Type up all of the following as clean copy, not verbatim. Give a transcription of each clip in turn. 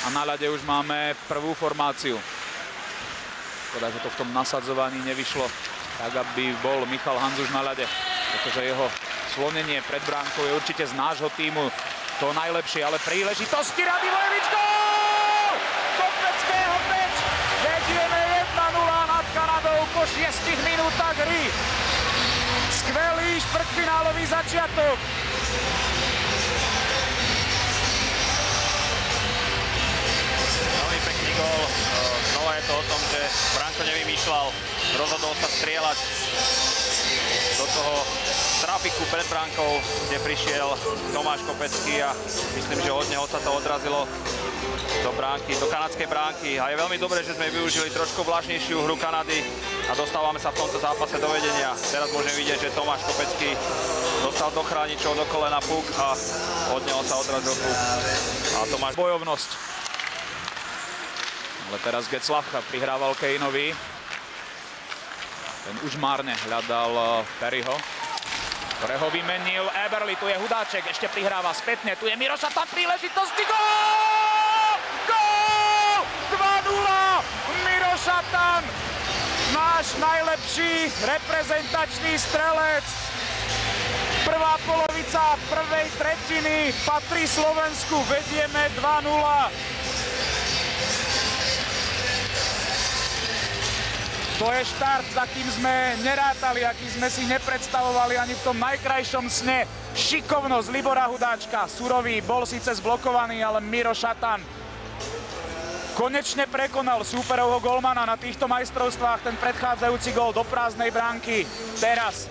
A na ľade už máme prvú formáciu. Škoda, že to v tom nasadzovaní nevyšlo tak, aby bol Michal Hanzuš na ľade, pretože jeho slonenie pred bránkou je určite z nášho týmu to najlepšie, ale príležitosti Radivojevič, gól! Kopeckého Peč, vedieme 1-0 nad Kanadou po 6 minútach hry. Skvelý štvrťfinálový začiatok. Veľmi pekný gól. Znova je to o tom, že Branko nevymýšľal, rozhodol sa strieľať do toho trafiku pred bránkou, kde prišiel Tomáš Kopecký a myslím, že od neho sa to odrazilo do bránky, do kanadskej bránky. A je veľmi dobré, že sme využili trošku vlažnejšiu hru Kanady a dostávame sa v tomto zápase do vedenia. Teraz môžeme vidieť, že Tomáš Kopecký dostal do chráničov, do kolena puk a od neho sa odrazil puk. A Tomáš Bojovnosť. Ale teraz Getzlaff prihrával Kaneovi. Ten už márne hľadal Perryho, ktorého vymenil Eberli. Tu je Hudáček, ešte prihráva spätne. Tu je Miroš Šatan, príležitosti. Gól! Gól! 2-0! Miroš Šatan, náš najlepší reprezentačný strelec. Prvá polovica prvej tretiny patrí Slovensku. Vedieme 2-0. To je štart, za kým sme nerátali, aký sme si nepredstavovali ani v tom najkrajšom sne. Šikovnosť Libora Hudáčka, surový, bol síce zblokovaný, ale Miroš Šatan konečne prekonal súperovho golmana na týchto majstrovstvách. Ten predchádzajúci gól do prázdnej bránky. Teraz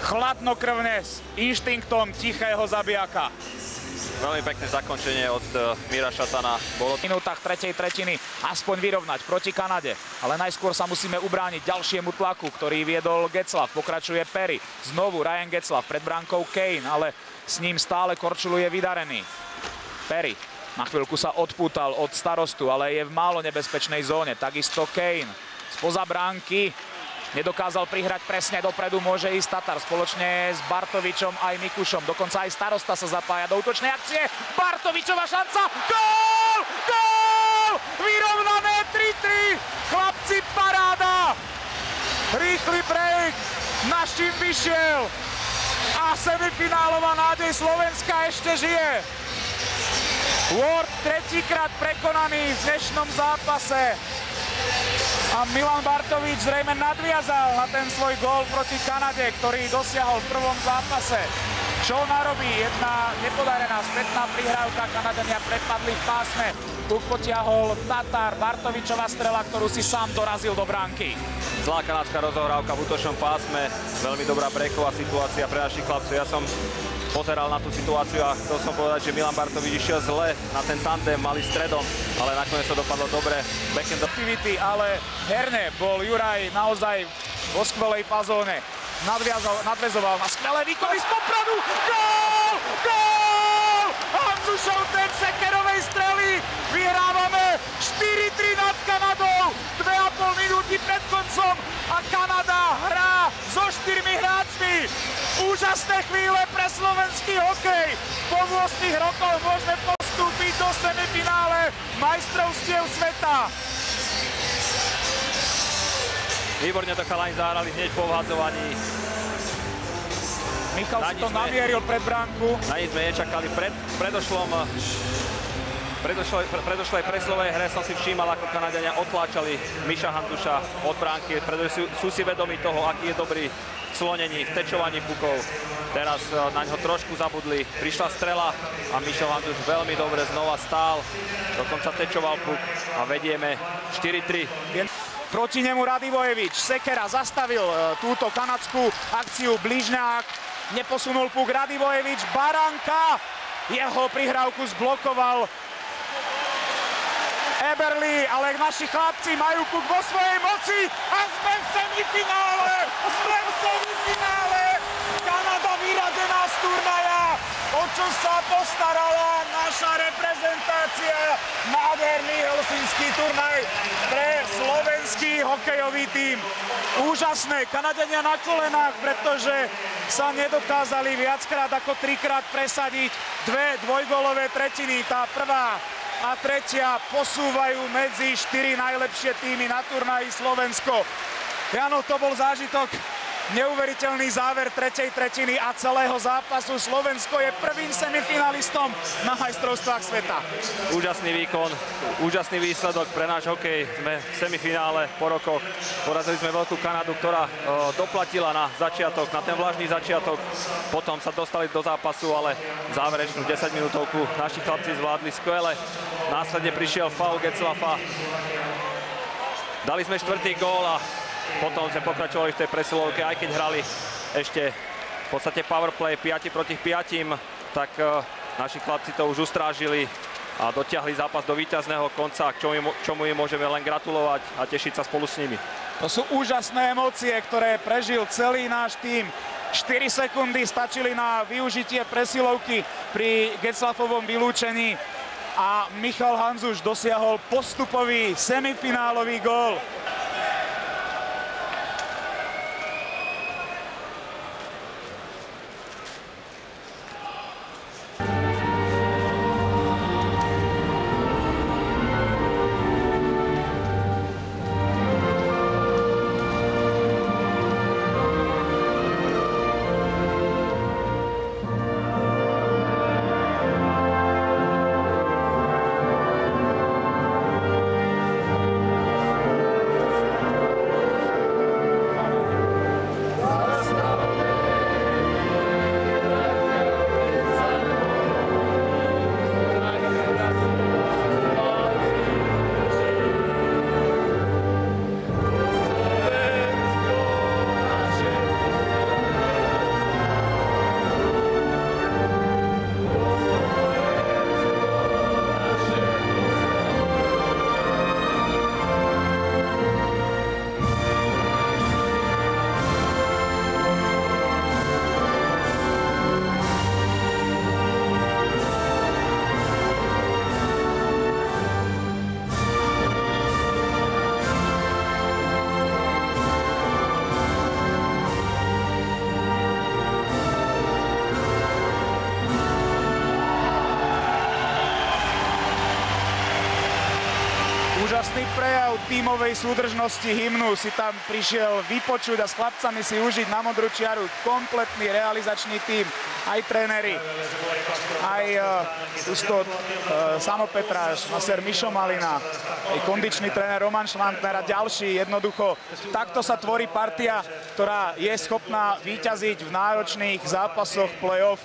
chladnokrvne s inštinktom tichého zabijaka. veľmi pekné zakončenie od Mira Šatana. Bolo v minútach tretej tretiny aspoň vyrovnať proti Kanade. Ale najskôr sa musíme ubrániť ďalšiemu tlaku, ktorý viedol Getzlaff. Pokračuje Perry. Znovu Ryan Getzlaff pred bránkou Kane, ale s ním stále korčuluje vydarený. Perry na chvíľku sa odpútal od starostu, ale je v málo nebezpečnej zóne. Takisto Kane spoza bránky. Nedokázal prihrať presne dopredu, môže ísť Tatar spoločne s Bartovičom aj Mikušom. Dokonca aj starosta sa zapája do útočnej akcie. Bartovičová šanca. Gól! Gól! Vyrovnané 3-3. Chlapci, paráda. Rýchly break. Našim vyšiel. A semifinálová nádej Slovenska ešte žije. Ward tretíkrát prekonaný v dnešnom zápase. A Milan Bartovič zrejme nadviazal na ten svoj gól proti Kanade, ktorý dosiahol v prvom zápase. Čo narobí? Jedna nepodarená spätná prihrávka. Kanadania prepadli v pásme. Puk potiahol Tatar, Bartovičová strela, ktorú si sám dorazil do bránky. Zlá kanadská rozohrávka v útočnom pásme. Veľmi dobrá breaková situácia pre našich chlapcov. Ja som pozeral na tú situáciu a chcel som povedať, že Milan Bartovič išiel zle na ten tandem, mali stredom, ale nakoniec to dopadlo dobre. Aktivity, ale herne bol Juraj naozaj vo skvelej fazóne. Nadväzoval na skvelé výkony z Popradu. Gól! Gól! Hanzušov ten sekerovej strely. Vyhrávame 4-3 nad Kanadou. 2,5 minúty pred koncom a Kanada hrá so 4 hráčmi. Úžasné chvíle pre slovenský hokej. Po 8 rokoch môžeme postúpiť do semifinále majstrovstiev sveta. Výborne to chalani zahrali hneď po vhadzovaní. Michal si to namieril pred bránku. Na nič sme nečakali. Predošlej preslovej hre som si všímal, ako Kanadiania otláčali Miša Hanzuša od bránky, pretože sú si vedomi toho, aký je dobrý v slonení, v tečovaní pukov. Teraz na ňo trošku zabudli. Prišla strela a Mišo Hanzuš veľmi dobre znova stál. Dokonca tečoval puk a vedieme 4-3. Proti nemu Radivojevič. Sekera zastavil túto kanadskú akciu. Bližňák neposunul puk. Radivojevič, Baranka. Jeho prihrávku zblokoval Eberli, ale naši chlapci majú puk vo svojej moci a sme v semifinále! Sme v semifinále! Kanada vyradená z turnaja! O čo sa postarala naša reprezentácia? Nádherný helsinský turnaj pre slovenský hokejový tím. Úžasné, Kanadania na kolenách, pretože sa nedokázali viackrát ako 3-krát presadiť dve dvojgólové tretiny. Tá prvá a tretia posúvajú medzi 4 najlepšie týmy na turnaji Slovensko. Jano, to bol zážitok. Neuveriteľný záver tretej tretiny a celého zápasu. Slovensko je prvým semifinalistom na majstrovstvách sveta. Úžasný výkon, úžasný výsledok pre náš hokej. Sme v semifinále po rokoch. Porazili sme Veľkú Kanadu, ktorá doplatila na začiatok, na ten vlažný začiatok. Potom sa dostali do zápasu, ale záverečnú 10-minútovku naši chlapci zvládli skvele. Následne prišiel faul Getzlafa. Dali sme 4. gól a potom sme pokračovali v tej presilovke, aj keď hrali ešte v podstate powerplay 5 proti 5, tak naši chlapci to už ustrážili a dotiahli zápas do víťazného konca, k čomu im môžeme len gratulovať a tešiť sa spolu s nimi. To sú úžasné emócie, ktoré prežil celý náš tím. 4 sekundy stačili na využitie presilovky pri Getzlafovom vylúčení a Michal Hanzuš dosiahol postupový semifinálový gól. Úžasný prejav tímovej súdržnosti hymnu si tam prišiel vypočuť a s chlapcami si užiť na modrú čiaru. Kompletný realizačný tím, aj tréneri, aj Samo Petráš, masér Mišo Malina, aj kondičný tréner Roman Švantner a ďalší. Jednoducho, takto sa tvorí partia, ktorá je schopná víťaziť v náročných zápasoch play-off.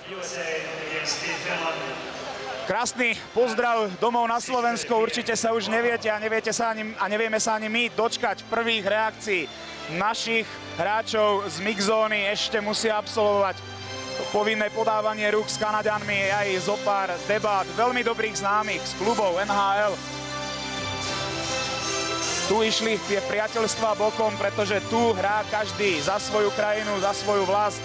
Krásny pozdrav domov na Slovensko. Určite sa už neviete a nevieme sa ani my dočkať prvých reakcií našich hráčov z mixzóny. Ešte musia absolvovať povinné podávanie rúk s Kanaďanmi, aj zopár debát veľmi dobrých známych z klubov NHL. Tu išli tie priateľstvá bokom, pretože tu hrá každý za svoju krajinu, za svoju vlast.